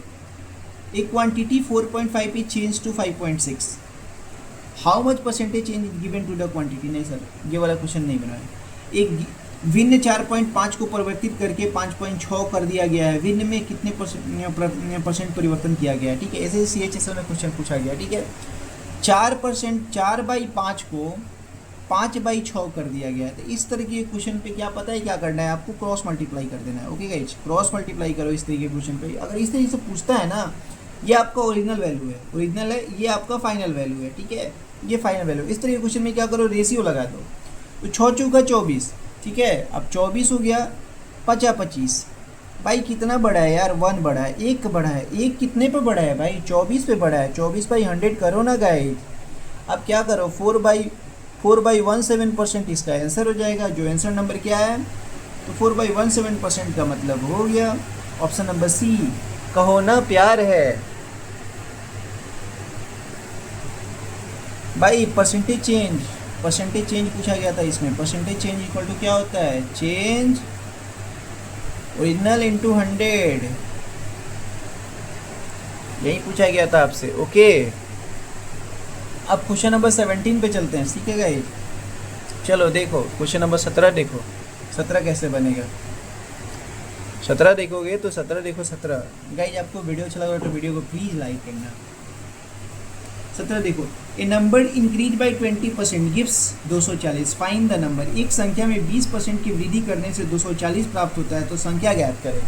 एक quantity 4.5 is change to 5.6, how much percentage change is given to the quantity. नहीं सर, ये वाला क्वेश्चन नहीं बनाया। एक भिन्न 4.5 को परिवर्तित करके 5.6 कर दिया गया है, भिन्न में कितने परसेंट परिवर्तन किया गया है, ठीक है। ऐसे सीएचएसएल में क्वेश्चन पूछा गया, ठीक है। 4%, 4/5 को 5/6 कर दिया गया है। तो इस तरह के क्वेश्चन पे क्या पता है क्या करना है आपको, क्रॉस मल्टीप्लाई कर देना है। ओके गाइज, क्रॉस मल्टीप्लाई करो इस तरीके के क्वेश्चन पे। अगर इस तरीके से पूछता है ना, ये आपका ओरिजिनल वैल्यू है, ओरिजिनल है, ये आपका फाइनल वैल्यू है, ठीक है, ये फाइनल वैल्यू। इस तरीके के क्वेश्चन में क्या करो, रेशियो लगा दो। तो 6 चौका 24, ठीक है, अब 24 हो गया, 50 25। भाई कितना बड़ा है यार, 1 बड़ा है, 1 बड़ा है, 1 कितने पे बड़ा है भाई, 24 पे बड़ा है। 24/100 करो ना गाइज। अब क्या करो, 4/17% इसका आंसर हो जाएगा, जो आंसर नंबर क्या है, तो 4/17% का मतलब हो गया ऑप्शन नंबर सी। कहो ना प्यार है भाई। परसेंटेज चेंज पूछा गया था इसमें। परसेंटेज चेंज इक्वल टू क्या होता है, चेंज ओरिजिनल इंटू 100, यही पूछा गया था आपसे। ओके, अब क्वेश्चन नंबर 17 पे चलते हैं, ठीक है गाइज। चलो देखो क्वेश्चन नंबर 17 देखो, 17 कैसे बनेगा। 17 देखोगे तो 17 देखो 17 गाइज, आपको वीडियो अच्छा लगा तो वीडियो को प्लीज़ लाइक करना। 17 देखो, a number increase by 20% gives 240, find the number. एक संख्या में 20% की वृद्धि करने से 240 प्राप्त होता है, तो संख्या ज्ञात करें।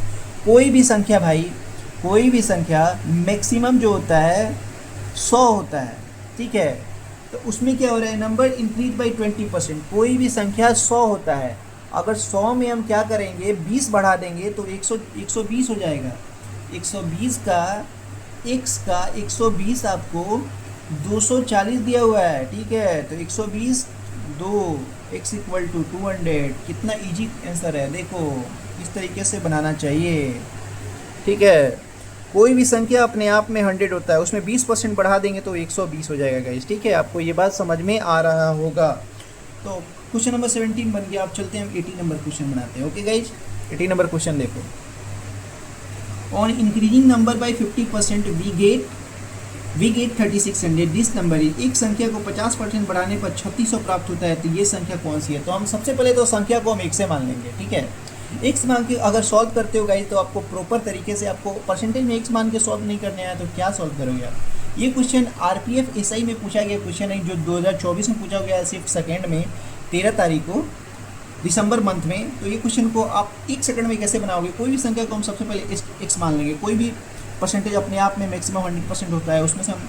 कोई भी संख्या भाई, कोई भी संख्या मैक्सिमम जो होता है 100 होता है, ठीक है। तो उसमें क्या हो रहा है, नंबर इंक्रीज बाई 20%, कोई भी संख्या 100 होता है, अगर 100 में हम क्या करेंगे 20 बढ़ा देंगे तो 120 हो जाएगा। 120 का x का 120 आपको 240 दिया हुआ है, ठीक है। तो 120 2 x इक्वल टू 200, कितना इजी आंसर है। देखो इस तरीके से बनाना चाहिए, ठीक है। कोई भी संख्या अपने आप में 100 होता है, उसमें 20% बढ़ा देंगे तो 120 हो जाएगा गाइस, ठीक है। आपको ये बात समझ में आ रहा होगा। तो क्वेश्चन नंबर 17 बन गया। आप चलते हैं हम 18 नंबर क्वेश्चन बनाते हैं, ओके गाइज। 18 नंबर क्वेश्चन देखो, on increasing number by 50% we get 3600, this number is. एक संख्या को 50% बढ़ाने पर 3600 प्राप्त होता है, तो ये संख्या कौन सी है। तो हम सबसे पहले तो संख्या को हम एक से मान लेंगे, ठीक है। एक्स मान के अगर सॉल्व करते हो गाइज, तो आपको प्रॉपर तरीके से, आपको परसेंटेज में एक्स मान के सॉल्व नहीं करने आया तो क्या सॉल्व करोगे आप। ये क्वेश्चन आरपीएफ एसआई में पूछा गया क्वेश्चन है, जो 2024 में पूछा गया शिफ्ट सेकेंड में 13 तारीख को दिसंबर मंथ में। तो ये क्वेश्चन को आप 1 सेकंड में कैसे बनाओगे। कोई भी संख्या को हम सबसे पहले एक्स मान लेंगे, कोई भी परसेंटेज अपने आप में मैक्सिमम 100% होता है, उसमें से हम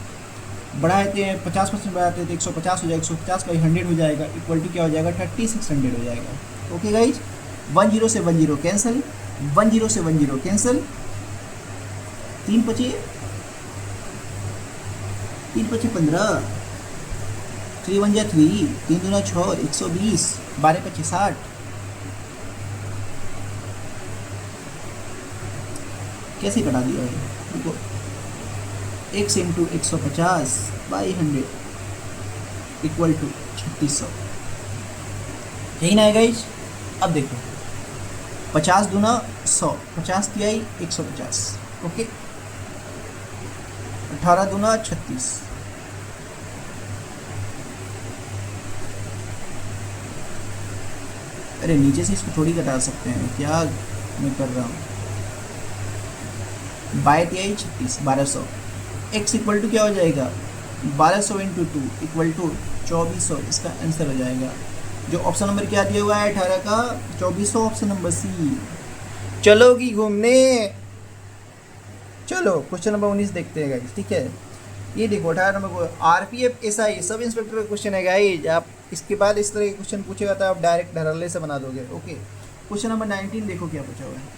बढ़ाते हैं 50% बढ़ाते हैं तो 150 हो जाएगा, 150 का 100 हो जाएगा, इक्वल टू क्या हो जाएगा 3600 हो जाएगा, ओके गाइज। 10 से 10 कैंसिल, 10 से 10 कैंसिल, 3 पचे 15, 3 1 3, 3 2 6, 120, 12 5 60, कैसे कटा दिया है देखो। x into 150 by 100 equal to 3600, यही ना है गाइज। अब देखो 50 दूना 100, 50 तिहाई 150, ओके। 18 दूना 36, अरे नीचे से इसको थोड़ी घटा सकते हैं, क्या मैं कर रहा हूँ। 22 तिहाई 36, 1200। x इक्वल टू क्या हो जाएगा 1200 इंटू 2 इक्वल टू 2400, इसका आंसर हो जाएगा। जो ऑप्शन नंबर क्या दिया हुआ है 18 का 2400, ऑप्शन नंबर सी। चलोगी घूमने। चलो क्वेश्चन नंबर 19 देखते हैं गाइस, ठीक है। ये देखो 18 नंबर को आरपीएफ एसआई सब इंस्पेक्टर का क्वेश्चन है गाइस। आप इसके बाद इस तरह के क्वेश्चन पूछेगा तो आप डायरेक्ट धड़ल्ले से बना दोगे, ओके। क्वेश्चन नंबर 19 देखो क्या पूछा हुआ है।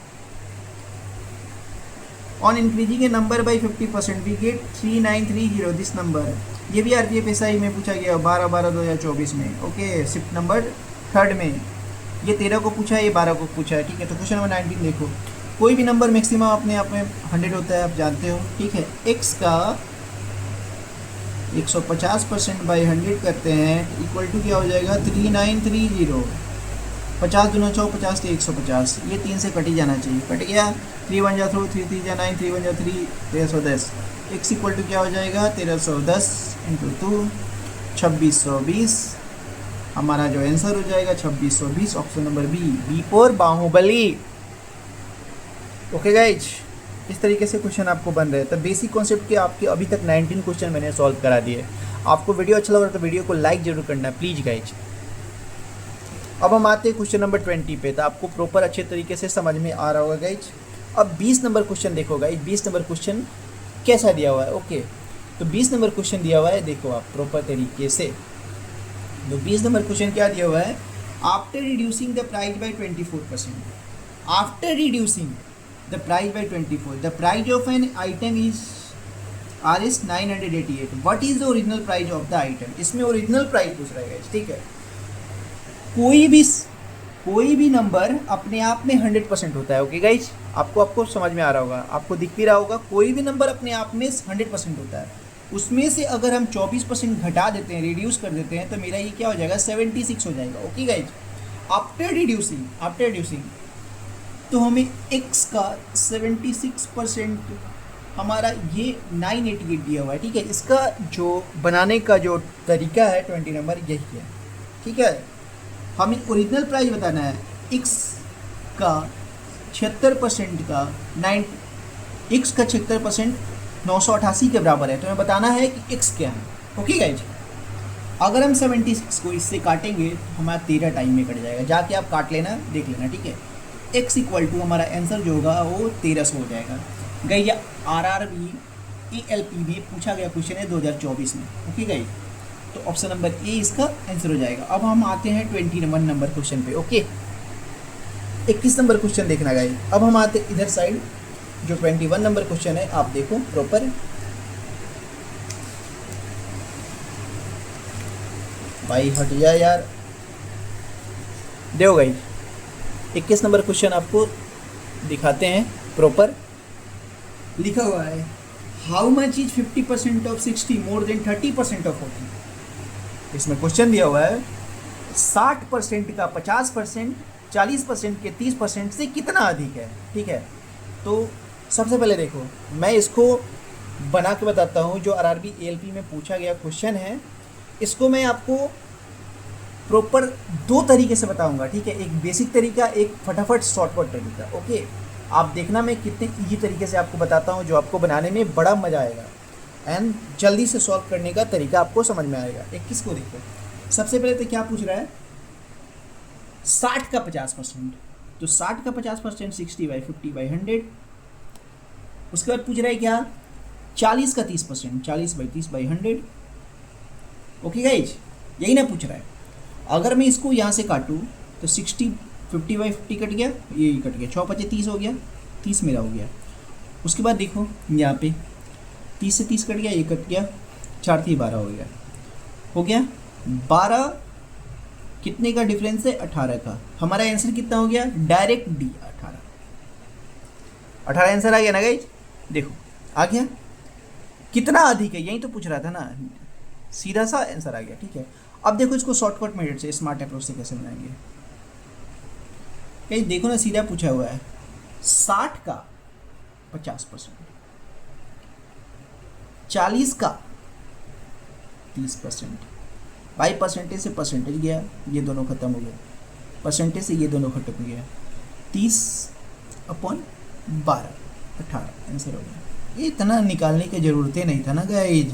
On increasing a number by 50% we get 3930, this number. ये भी आरपीएफ एसआई में पूछा गया 12/12/2024 में, ओके। शिफ्ट नंबर 3 में ये 13 को पूछा है, ये 12 को पूछा है, ठीक है। तो क्वेश्चन नंबर 19 देखो, कोई भी नंबर मैक्सिमम अपने आप में 100 होता है, आप जानते हो, ठीक है। एक्स का 150% बाई 100 करते हैं इक्वल टू क्या हो जाएगा 3930। 50 दूना 100, 50 से 150, ये 3 से कट ही जाना चाहिए, कट गया। 3 1 जा 3, 3 3 जा 9, 3 1 जा 3, 1310। एक्स इक्वल टू क्या हो जाएगा 1310 इंटू 2, 2620। हमारा जो आंसर हो जाएगा 2620, option number B for Baahubali, okay guys. इस तरीके से क्वेश्चन आपको बन रहे हैं। तो बेसिक कॉन्सेप्ट के आपके अभी तक 19 क्वेश्चन मैंने सॉल्व करा दिए। आपको वीडियो अच्छा लग रहा है तो वीडियो को लाइक जरूर करना प्लीज़ गाइज। अब हम आते हैं क्वेश्चन नंबर 20 पे, तो आपको प्रॉपर अच्छे तरीके से समझ में आ रहा होगा गाइज। अब 20 नंबर क्वेश्चन देखो गाइज, 20 नंबर क्वेश्चन कैसा दिया हुआ है, ओके। तो 20 नंबर क्वेश्चन दिया हुआ है, देखो आप प्रॉपर तरीके से। तो 20 नंबर क्वेश्चन क्या दिया हुआ है, after reducing the price by 24%, after reducing the price by 24, the price of an item is Rs 988, what is the original price of the item. इसमें ओरिजिनल प्राइस पूछ रहा है गाइज, ठीक है। कोई भी नंबर अपने आप में 100% होता है, ओके गाइज। आपको समझ में आ रहा होगा, आपको दिख भी रहा होगा। कोई भी नंबर अपने आप में 100% होता है, उसमें से अगर हम 24% घटा देते हैं, रिड्यूस कर देते हैं, तो मेरा ये क्या हो जाएगा 76 हो जाएगा, ओके गाइज। आफ्टर रिड्यूसिंग तो हमें x का 76% हमारा ये 988 दिया हुआ है, ठीक है। इसका जो बनाने का जो तरीका है 20 नंबर यही है, ठीक है। हमें ओरिजिनल प्राइस बताना है x का 76% का 988 के बराबर है, तो हमें बताना है कि x क्या है। ओके गाइज, अगर हम 76 को इससे काटेंगे तो हमारा 13 टाइम में कट जाएगा, जाके आप काट लेना, देख लेना, ठीक है। x इक्वल टू हमारा आंसर जो होगा वो 1300 हो जाएगा। गई या RRB ALP में पूछा गया क्वेश्चन है 2024 में। ओके गाइज, तो ऑप्शन नंबर ए इसका आंसर हो जाएगा। अब हम आते हैं 21 नंबर क्वेश्चन पे। ओके, 21 नंबर क्वेश्चन देखना गाइज। अब हम आते इधर साइड, जो 21 नंबर क्वेश्चन है आप देखो प्रॉपर। भाई हट जा यार, देखो गाइज 21 नंबर क्वेश्चन आपको दिखाते हैं प्रॉपर। लिखा हुआ है how much is 50% of 60 more than 30% of 40। इसमें क्वेश्चन दिया हुआ है 60% का 50% 40% के 30% से कितना अधिक है, ठीक है। तो सबसे पहले देखो, मैं इसको बना के बताता हूँ। जो RRB ALP में पूछा गया क्वेश्चन है, इसको मैं आपको प्रॉपर दो तरीके से बताऊंगा, ठीक है। एक बेसिक तरीका, एक फटाफट शॉर्टकट तरीका। ओके, आप देखना मैं कितने ईजी तरीके से आपको बताता हूँ, जो आपको बनाने में बड़ा मज़ा आएगा एंड जल्दी से सॉल्व करने का तरीका आपको समझ में आएगा। 21 को देखो, सबसे पहले तो क्या पूछ रहा है 60 का 50%, तो 60 का 50% 60/50/100। उसके बाद पूछ रहा है क्या 40 का 30%, 40/30/100। ओके गाइज, यही ना पूछ रहा है। अगर मैं इसको यहाँ से काटूँ तो 50/50 कट गया, ये कट गया, 6×5 30 हो गया, 30 मेरा हो गया। उसके बाद देखो यहाँ पे 30 से 30 कट गया, ये कट गया, 4×3 12 हो गया 12। कितने का डिफरेंस है 18 का। हमारा आंसर कितना हो गया, डायरेक्ट डी 18 आंसर आ गया ना गाइज। देखो आ गया, कितना अधिक है यही तो पूछ रहा था ना, सीधा सा आंसर आ गया, ठीक है। अब देखो इसको शॉर्टकट मेथड से, स्मार्ट अप्रोच से कैसे बनाएंगे। कहीं देखो ना, सीधा पूछा हुआ है 60 का 50%, 40 का 30%। भाई परसेंटेज से परसेंटेज गया, ये दोनों खत्म हो गया, परसेंटेज से ये दोनों खत्म हो गया, 30/12 18 आंसर हो गया। ये इतना निकालने की ज़रूरत ही नहीं था ना guys.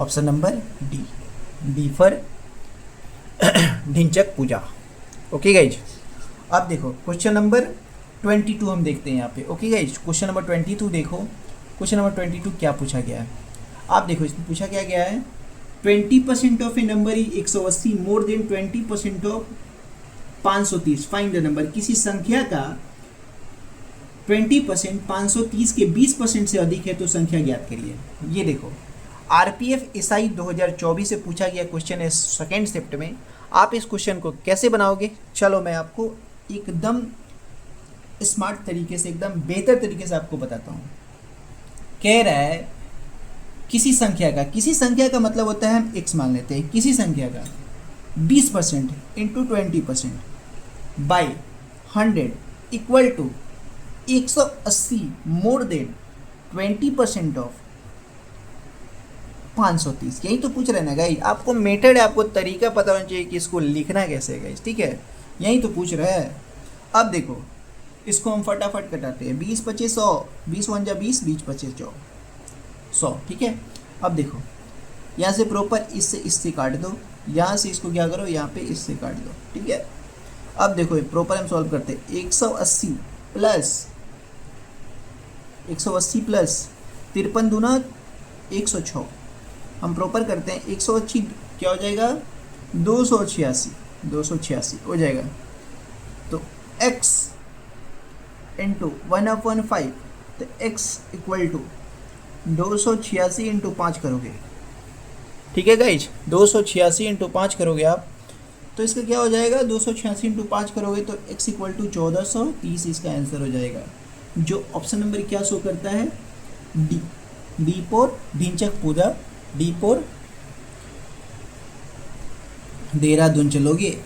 Option number D, D for Dhinchak Pooja. Okay guys, अब देखो क्वेश्चन नंबर 22 हम देखते हैं यहाँ पे। ओके गाइज, क्वेश्चन नंबर 22 देखो। क्वेश्चन नंबर 22 क्या पूछा गया है, आप देखो इसमें पूछा क्या गया है 20% of A number is 180 more than 20% of 530। Find the number. किसी संख्या का 20% 530 के 20% से अधिक है तो संख्या ज्ञात करिए। ये देखो RPF SI 2024 से पूछा गया क्वेश्चन है सेकेंड शिफ्ट में। आप इस क्वेश्चन को कैसे बनाओगे, चलो मैं आपको एकदम स्मार्ट तरीके से, एकदम बेहतर तरीके से आपको बताता हूँ। कह रहा है किसी संख्या का मतलब होता है हम x मान लेते हैं, किसी संख्या का 20% into 20% by 100 equal to 180 more than 20% of 530। यही तो पूछ रहे ना गाइज, आपको मेथड है, आपको तरीका पता होना चाहिए कि इसको लिखना कैसे है गाइज, ठीक है। यही तो पूछ रहा है। अब देखो इसको हम फटाफट कटाते हैं, 20 25 100, 20 1 जा 20, 20 25 100, ठीक है। अब देखो यहाँ से प्रॉपर इससे काट दो, यहाँ से इसको क्या करो, यहाँ पे इससे काट दो, ठीक है। अब देखो प्रॉपर हम सॉल्व करते हैं, 180 प्लस 53 दूना 106। हम प्रॉपर करते हैं 180 क्या हो जाएगा 286 हो जाएगा। तो x इंटू 1/5, तो x इक्वल टू 286 इंटू 5 करोगे, ठीक है गाइज। 286 इंटू 5 करोगे आप, तो इसका क्या हो जाएगा 286 इंटू 5 करोगे तो x इक्वल टू 1430 इसका आंसर हो जाएगा। जो ऑप्शन नंबर क्या शो करता है, D, D for Dhinchak Pooja, D for Dehradun चलोगे।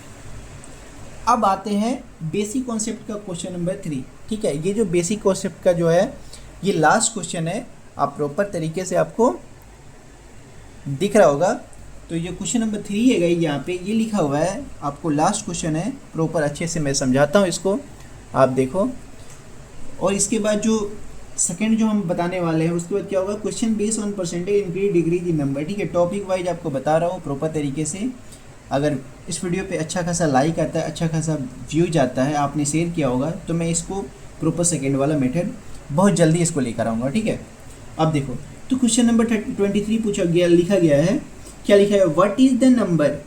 अब आते हैं बेसिक कॉन्सेप्ट का क्वेश्चन नंबर 3, ठीक है। ये जो बेसिक कॉन्सेप्ट का जो है ये लास्ट क्वेश्चन है, आप प्रॉपर तरीके से आपको दिख रहा होगा। तो ये क्वेश्चन नंबर 3 है गाइस, यहाँ पे ये लिखा हुआ है, आपको लास्ट क्वेश्चन है, प्रॉपर अच्छे से मैं समझाता हूँ इसको, आप देखो। और इसके बाद जो सेकंड जो हम बताने वाले हैं उसके बाद क्या होगा, question based on percentage increase decrease in number. ठीक है, टॉपिक वाइज आपको बता रहा हूँ प्रॉपर तरीके से। अगर इस वीडियो पे अच्छा खासा लाइक आता है, अच्छा खासा व्यू जाता है, आपने शेयर किया होगा, तो मैं इसको प्रॉपर सेकेंड वाला मेथड बहुत जल्दी इसको लेकर आऊँगा। ठीक है, अब देखो, तो क्वेश्चन नंबर 23 पूछा गया, लिखा गया है, क्या लिखा है, what is the number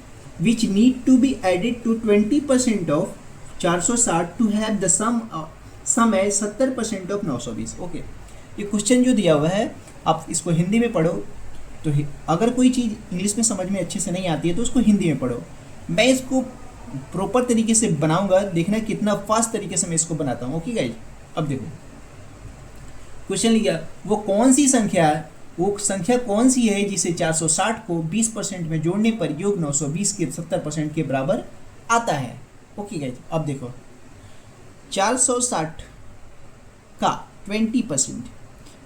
which need to be added to 20% of 460 to have the sum है 70% ऑफ 920। ओके, ये क्वेश्चन जो दिया हुआ है, आप इसको हिंदी में पढ़ो। तो अगर कोई चीज़ इंग्लिश में समझ में अच्छे से नहीं आती है तो उसको हिंदी में पढ़ो। मैं इसको प्रॉपर तरीके से बनाऊंगा, देखना कितना फास्ट तरीके से मैं इसको बनाता हूँ। ओके गाइज, अब देखो क्वेश्चन लिखा, वो कौन सी संख्या है, वो संख्या कौन सी है जिसे 460 को 20% में जोड़ने पर योग 920 के 70% के बराबर आता है। ओके गाइज, अब देखो 460 का 20%,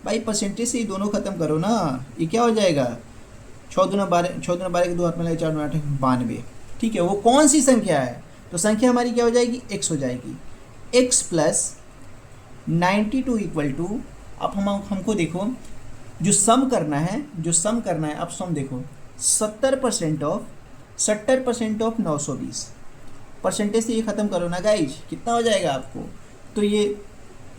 भाई परसेंटेज से ही दोनों खत्म करो ना, ये क्या हो जाएगा, 6 दूना 12, 6 दूना 12 के 2 हाथ में लगे, 4 दूना 8 92। ठीक है, वो कौन सी संख्या है, तो संख्या हमारी क्या हो जाएगी, x हो जाएगी, x प्लस 92 इक्वल टू, अब हमको देखो जो सम करना है, अब सम देखो 70% ऑफ 920, परसेंटेज से ये ख़त्म करो ना गाइज, कितना हो जाएगा आपको, तो ये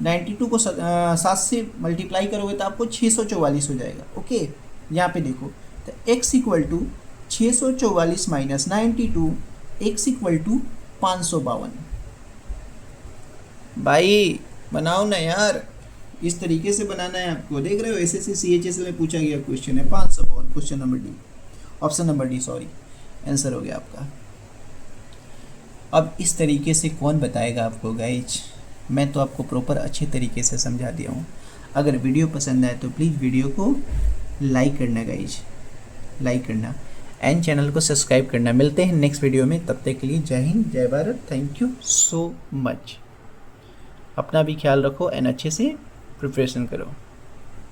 92 को 7 से मल्टीप्लाई करोगे तो आपको 644 हो जाएगा। ओके, यहाँ पे देखो, तो x equal to 644 minus 92, x equal to 552। भाई बनाओ ना यार, इस तरीके से बनाना है आपको, देख रहे हो एसएससी सीएचएसएल में पूछा गया क्वेश्चन है 552, question number D, option number D, sorry, answer हो गया आपका। अब इस तरीके से कौन बताएगा आपको गाइज, मैं तो आपको प्रॉपर अच्छे तरीके से समझा दिया हूँ। अगर वीडियो पसंद आए तो प्लीज़ वीडियो को लाइक करना गाइज, लाइक करना, एंड चैनल को सब्सक्राइब करना। मिलते हैं नेक्स्ट वीडियो में, तब तक के लिए जय हिंद, जय Bharat, thank you so much. अपना भी ख्याल रखो एंड अच्छे से प्रिपरेशन करो।